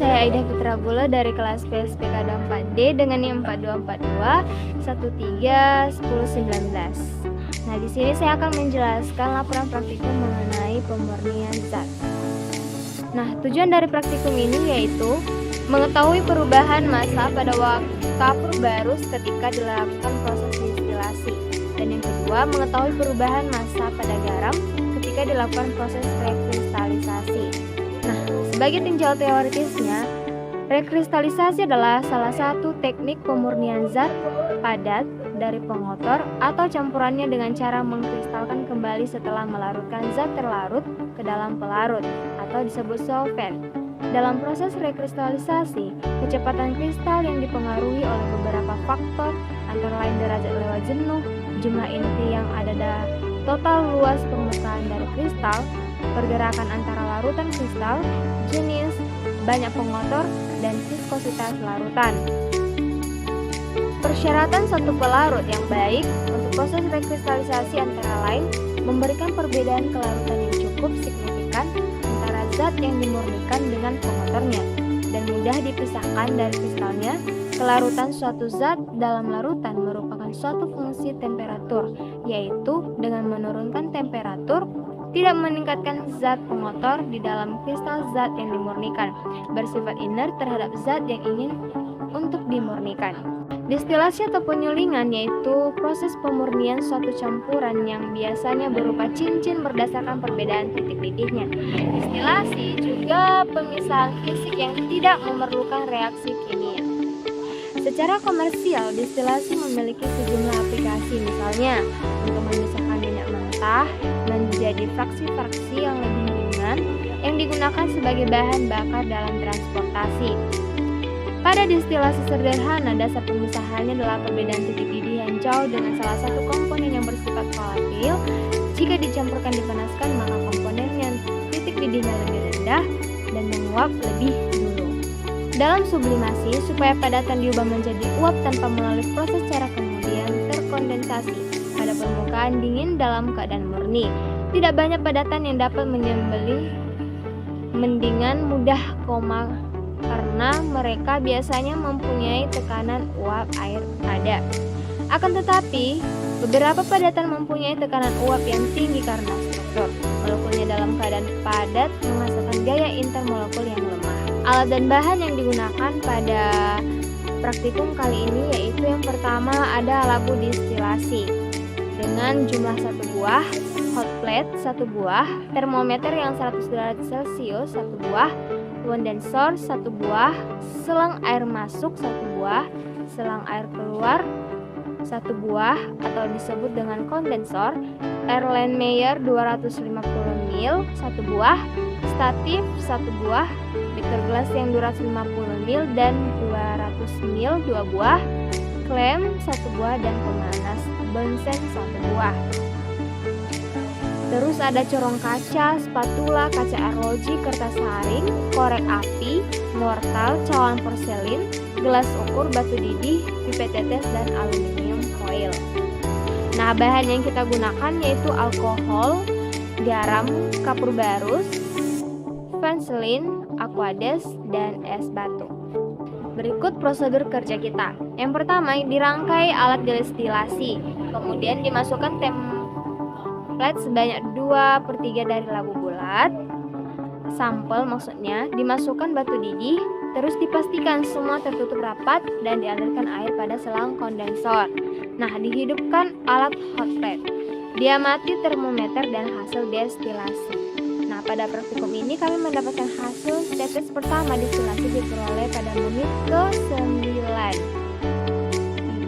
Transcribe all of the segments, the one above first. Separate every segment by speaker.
Speaker 1: saya Aida Fitragula dari kelas PSPK 4D dengan NIM 4242 13 1019. Nah, di sini saya akan menjelaskan laporan praktikum mengenai pemurnian zat. Nah, tujuan dari praktikum ini yaitu mengetahui perubahan massa pada waktu kapur barus ketika dilakukan proses distilasi. Dan yang kedua, mengetahui perubahan massa pada garam ketika dilakukan proses rekristalisasi. Nah, sebagai tinjau teoritisnya, rekristalisasi adalah salah satu teknik pemurnian zat padat dari pengotor atau campurannya dengan cara mengkristalkan kembali setelah melarutkan zat terlarut ke dalam pelarut atau disebut solvent. Dalam proses rekristalisasi, kecepatan kristal yang dipengaruhi oleh beberapa faktor antara lain derajat lewat jenuh, jumlah inti yang ada total luas permukaan dari kristal, pergerakan antara larutan kristal, jenis, banyak pengotor, dan viskositas larutan. Persyaratan satu pelarut yang baik untuk proses rekristalisasi antara lain memberikan perbedaan kelarutan yang cukup signifikan antara zat yang dimurnikan dengan pengotornya dan mudah dipisahkan dari kristalnya. Kelarutan suatu zat dalam larutan merupakan suatu fungsi temperatur, yaitu dengan menurunkan temperatur tidak meningkatkan zat pengotor di dalam kristal zat yang dimurnikan, bersifat inert terhadap zat yang ingin untuk dimurnikan. Distilasi atau penyulingan yaitu proses pemurnian suatu campuran yang biasanya berupa cincin berdasarkan perbedaan titik didihnya. Distilasi juga pemisahan fisik yang tidak memerlukan reaksi kimia. Secara komersial, distilasi memiliki sejumlah aplikasi, misalnya untuk memisahkan minyak mentah menjadi fraksi-fraksi yang lebih ringan yang digunakan sebagai bahan bakar dalam transportasi. Pada distilasi sederhana, dasar pemisahannya adalah perbedaan titik didih yang jauh dengan salah satu komponen yang bersifat volatil. Jika dicampurkan dipanaskan, maka komponen yang titik didihnya lebih rendah dan menguap lebih dulu. Dalam sublimasi, supaya padatan diubah menjadi uap tanpa melalui proses cara kemudian terkondensasi pada permukaan dingin dalam keadaan murni. Tidak banyak padatan yang dapat menyembelih mendingan mudah karena mereka biasanya mempunyai tekanan uap air ada. Akan tetapi, beberapa padatan mempunyai tekanan uap yang tinggi karena struktur molekulnya dalam keadaan padat menghasilkan gaya intermolekul yang lemah. Alat dan bahan yang digunakan pada praktikum kali ini yaitu yang pertama ada labu distilasi dengan jumlah 1 buah, hot plate 1 buah, termometer yang 100 derajat Celcius 1 buah, kondensor 1 buah, selang air masuk 1 buah, selang air keluar 1 buah atau disebut dengan kondensor, Erlenmeyer 250 ml 1 buah, statif 1 buah, beaker gelas yang 250 ml dan 200 ml 2 buah, klem 1 buah dan pemanas Bunsen 1 buah. Terus ada corong kaca, spatula, kaca arloji, kertas saring, korek api, mortal, cawan porselin, gelas ukur, batu didih, pipet tetes, dan aluminium foil. Nah, bahan yang kita gunakan yaitu alkohol, garam, kapur barus, vanselin, aquades, dan es batu. Berikut prosedur kerja kita. Yang pertama, dirangkai alat distilasi, kemudian dimasukkan template sebanyak 2/3 dari labu bulat, sampel maksudnya, dimasukkan batu didih, terus dipastikan semua tertutup rapat dan dialirkan air pada selang kondensor. Nah, dihidupkan alat hot plate, diamati termometer dan hasil destilasi. Nah, pada praktikum ini kami mendapatkan hasil tetes pertama destilasi diperoleh pada menit ke-9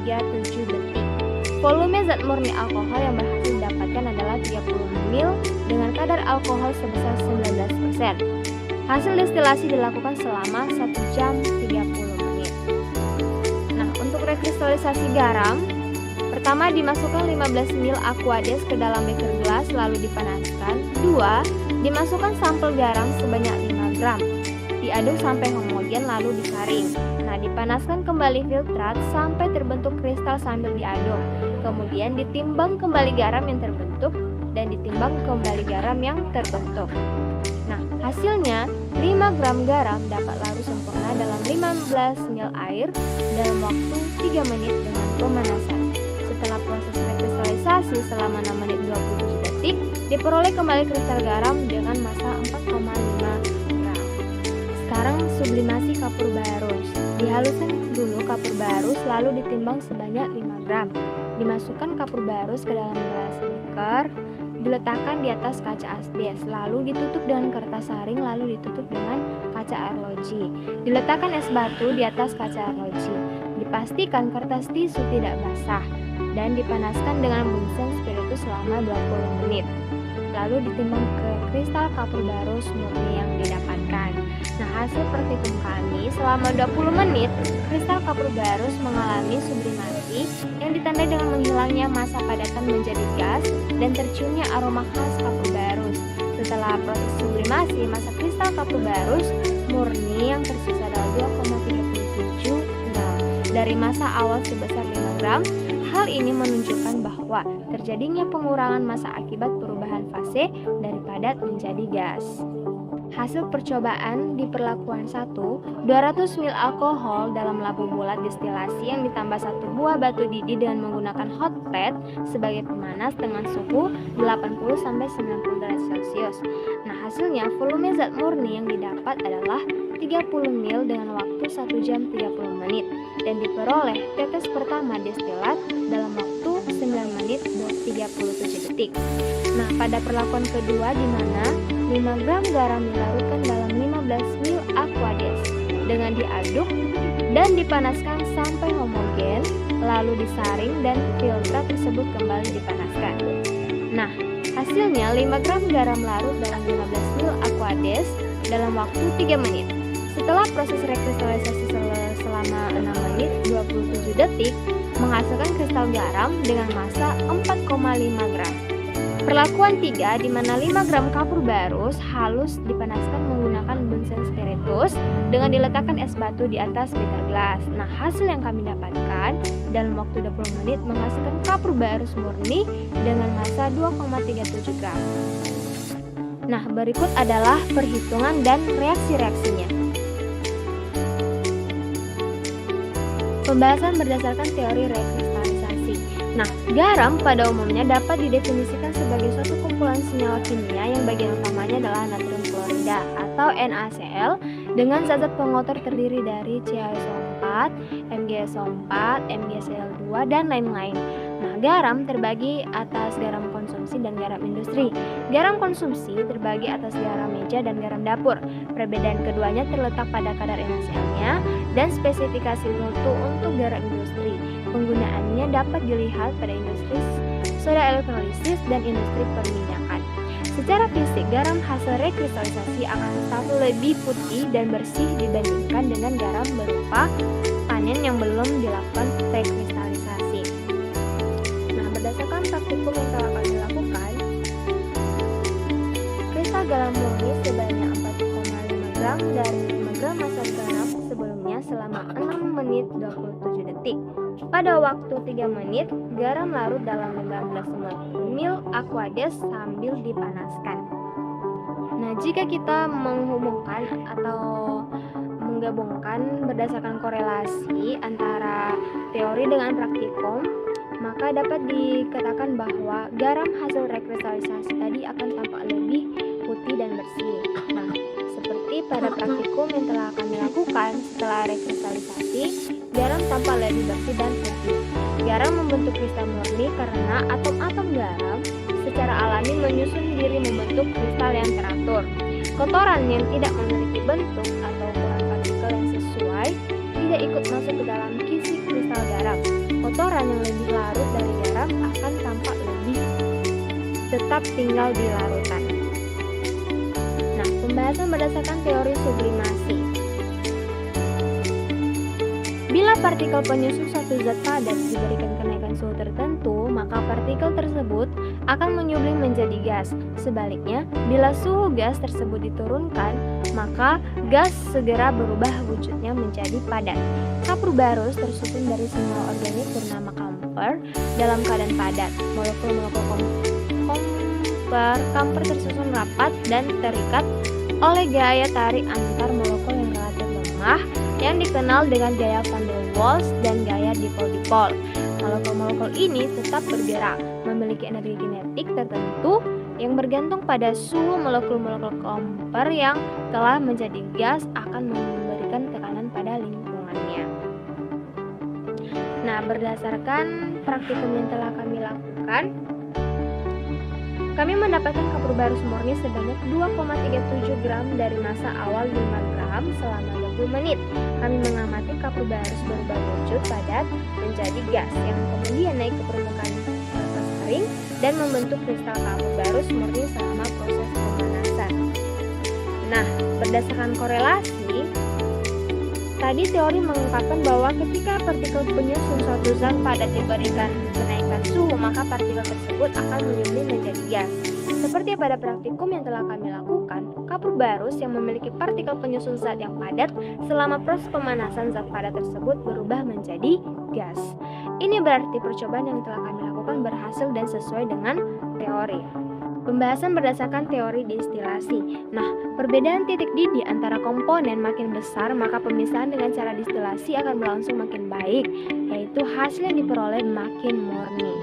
Speaker 1: 37 detik. Volume zat murni alkohol yang berhasil didapatkan adalah 30 ml dengan kadar alkohol sebesar 19%. Hasil destilasi dilakukan selama 1 jam 30 menit. Nah, untuk rekristalisasi garam, pertama dimasukkan 15 ml aquades ke dalam beaker gelas lalu dipanaskan. 2. Dimasukkan sampel garam sebanyak 5 gram. Diaduk sampai homogen lalu disaring. Nah, dipanaskan kembali filtrat sampai terbentuk kristal sambil diaduk. Kemudian ditimbang kembali garam yang terbentuk dan ditimbang kembali garam yang terbentuk. Nah, Hasilnya, 5 gram garam dapat larut sempurna dalam 15 ml air dalam waktu 3 menit dengan pemanasan. Setelah proses rekristalisasi selama 6 menit 27 detik, diperoleh kembali kristal garam dengan massa 4,5 gram. Sekarang sublimasi kapur barus. Dihaluskan dulu kapur barus lalu ditimbang sebanyak 5 gram. Dimasukkan kapur barus ke dalam gelas beker, diletakkan di atas kaca asbes, lalu ditutup dengan kertas saring, lalu ditutup dengan kaca arloji. Diletakkan es batu di atas kaca arloji. Dipastikan kertas tisu tidak basah dan dipanaskan dengan bunsen spiritus selama 20 menit. Lalu ditimbang ke kristal kapur barus murni yang didapatkan. Nah, hasil praktikum kami selama 20 menit, kristal kapur barus mengalami sublimasi yang ditandai dengan menghilangnya massa padatan menjadi gas dan terciumnya aroma khas kapur barus. Setelah proses sublimasi, massa kristal kapur barus murni yang tersisa adalah 2,37 gram dari massa awal sebesar 5 gram. Hal ini menunjukkan bahwa terjadinya pengurangan massa akibat perubahan fase dari padat menjadi gas. Hasil percobaan di perlakuan 1, 200 ml alkohol dalam lampu bulat destilasi yang ditambah 1 buah batu didih dengan menggunakan hot plate sebagai pemanas dengan suhu 80-90 derajat Celcius. Nah, hasilnya volume zat murni yang didapat adalah 30 ml dengan waktu 1 jam 30 menit dan diperoleh tetes pertama destilat dalam waktu 9 menit 37 detik. Nah, pada perlakuan kedua di mana 5 gram garam dilarutkan dalam 15 ml aquades dengan diaduk dan dipanaskan sampai homogen, lalu disaring dan filter tersebut kembali dipanaskan. Nah, hasilnya 5 gram garam larut dalam 15 ml aquades dalam waktu 3 menit. Setelah proses rekristalisasi selama 6 menit 27 detik, menghasilkan kristal garam dengan massa 4,5 gram. Perlakuan 3 di mana 5 gram kapur barus halus dipanaskan menggunakan bunsen spiritus dengan diletakkan es batu di atas beker gelas. Nah, hasil yang kami dapatkan dalam waktu 20 menit menghasilkan kapur barus murni dengan massa 2,37 gram. Nah, berikut adalah perhitungan dan reaksi-reaksinya. Pembahasan berdasarkan teori rekristalisasi. Nah, garam pada umumnya dapat didefinisikan sebagai suatu kumpulan senyawa kimia yang bagian utamanya adalah natrium klorida atau NaCl dengan zat-zat pengotor terdiri dari CaSO4, MgSO4, MgCl2, dan lain-lain. Nah, garam terbagi atas garam konsumsi dan garam industri. Garam konsumsi terbagi atas garam meja dan garam dapur. Perbedaan keduanya terletak pada kadar NaCl-nya dan spesifikasi mutu untuk garam industri. Penggunaannya dapat dilihat pada industri soda elektrolisis dan industri perminyakan. Secara fisik, garam hasil rekristalisasi akan selalu lebih putih dan bersih dibandingkan dengan garam berupa panen yang belum dilakukan rekristalisasi. Nah, berdasarkan praktikum yang telah kami lakukan, kristal garam murni sebanyak 4,5 gram dari 5 gram massa garam sebelumnya selama 6 menit 27 detik. Pada waktu 3 menit, garam larut dalam 15 ml aquades sambil dipanaskan. Nah, jika kita menghubungkan atau menggabungkan berdasarkan korelasi antara teori dengan praktikum, maka dapat dikatakan bahwa garam hasil rekristalisasi tadi akan tampak lebih putih dan bersih. Nah, seperti pada praktikum yang telah kami lakukan setelah rekristalisasi, garam tampak lebih bersih dan putih. Garam membentuk kristal murni karena atom-atom garam secara alami menyusun diri membentuk kristal yang teratur. Kotoran yang tidak memiliki bentuk atau ukuran partikel yang sesuai tidak ikut masuk ke dalam kisi kristal garam. Kotoran yang lebih larut dari garam akan tampak lebih tetap tinggal di larutan. Nah, pembahasan berdasarkan teori sublimasi. Bila partikel penyusun suatu zat padat diberikan kenaikan suhu tertentu, maka partikel tersebut akan menyublim menjadi gas. Sebaliknya, bila suhu gas tersebut diturunkan, maka gas segera berubah wujudnya menjadi padat. Kapur barus tersusun dari senyawa organik bernama kamfer dalam keadaan padat. Molekul-molekul kamfer tersusun rapat dan terikat oleh gaya tarik antar molekul yang relatif lemah yang dikenal dengan gaya van der Waals dan gaya dipol-dipol. Molekul-molekul ini tetap bergerak, memiliki energi kinetik tertentu yang bergantung pada suhu molekul-molekul komper yang telah menjadi gas akan memberikan tekanan pada lingkungannya. Nah, berdasarkan praktikum yang telah kami lakukan, kami mendapatkan kapur barus murni sebanyak 2,37 gram dari massa awal 5 gram selama 20 menit. Kami mengamati kapur barus berubah wujud padat menjadi gas yang kemudian naik ke permukaan kertas kering dan membentuk kristal kapur barus murni selama proses pemanasan. Nah, berdasarkan korelasi, tadi teori mengungkapkan bahwa ketika partikel penyusun suatu zat padat diberikan kenaikan suhu, maka partikel tersebut akan menyembunyi menjadi gas. Seperti pada praktikum yang telah kami lakukan, kapur barus yang memiliki partikel penyusun zat yang padat selama proses pemanasan zat padat tersebut berubah menjadi gas. Ini berarti percobaan yang telah kami lakukan berhasil dan sesuai dengan teori. Pembahasan berdasarkan teori distilasi. Nah, perbedaan titik didih antara komponen makin besar, maka pemisahan dengan cara distilasi akan berlangsung makin baik, yaitu hasil yang diperoleh makin murni.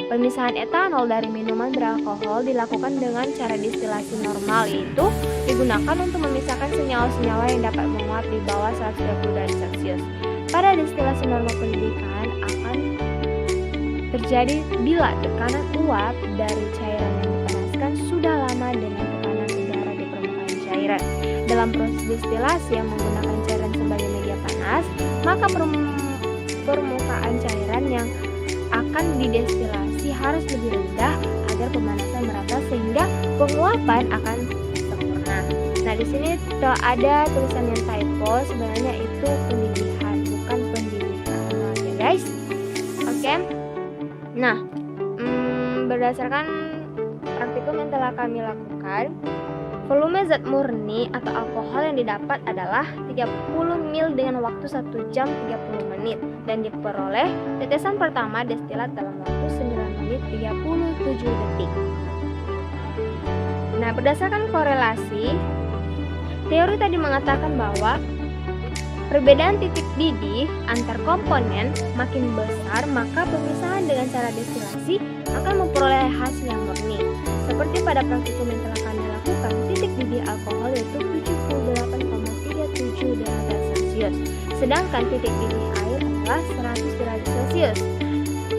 Speaker 1: Pemisahan etanol dari minuman beralkohol dilakukan dengan cara distilasi normal, yaitu digunakan untuk memisahkan senyawa-senyawa yang dapat menguap di bawah 120 derajat Celcius. Pada distilasi normal pendidikan akan terjadi bila tekanan uap dari cairan yang dipanaskan sudah lama dengan tekanan udara di permukaan cairan. Dalam proses distilasi yang menggunakan cairan sebagai media panas, maka permukaan cairan yang akan didestilasi harus lebih rendah agar pemanasan merata sehingga penguapan akan sempurna. Nah, di sini ada tulisan yang typo, sebenarnya itu pendidikan bukan pendidikan. Oke, guys. Oke. Nah, berdasarkan praktikum yang telah kami lakukan, volume zat murni atau alkohol yang didapat adalah 30 ml dengan waktu 1 jam 30 menit dan diperoleh tetesan pertama destilat dalam waktu 9 menit 37 detik. Nah, berdasarkan korelasi, teori tadi mengatakan bahwa perbedaan titik didih antar komponen makin besar, maka pemisahan dengan cara destilasi akan memperoleh hasil yang murni. Seperti pada praktikum yang telah kami lakukan, titik didih alkohol yaitu 78,37 derajat Celcius, sedangkan titik didih air adalah 100 derajat Celcius.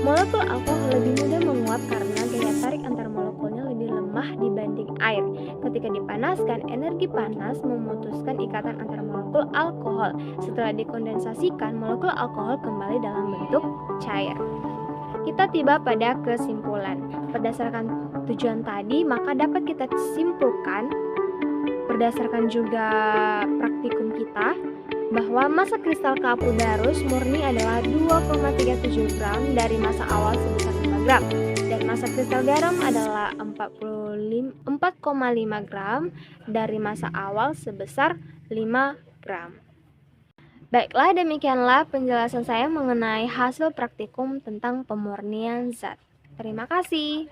Speaker 1: Molekul alkohol lebih mudah menguap karena gaya tarik antar molekulnya lebih lemah dibanding air. Ketika dipanaskan, energi panas memutuskan ikatan antar molekul alkohol. Setelah dikondensasikan, molekul alkohol kembali dalam bentuk cair. Kita tiba pada kesimpulan. Berdasarkan tujuan tadi, maka dapat kita simpulkan berdasarkan juga praktikum kita bahwa massa kristal kapur barus murni adalah 2,37 gram dari massa awal sebesar 5 gram dan massa kristal garam adalah 4,5 gram dari massa awal sebesar 5 gram. Baiklah, demikianlah penjelasan saya mengenai hasil praktikum tentang pemurnian zat. Terima kasih.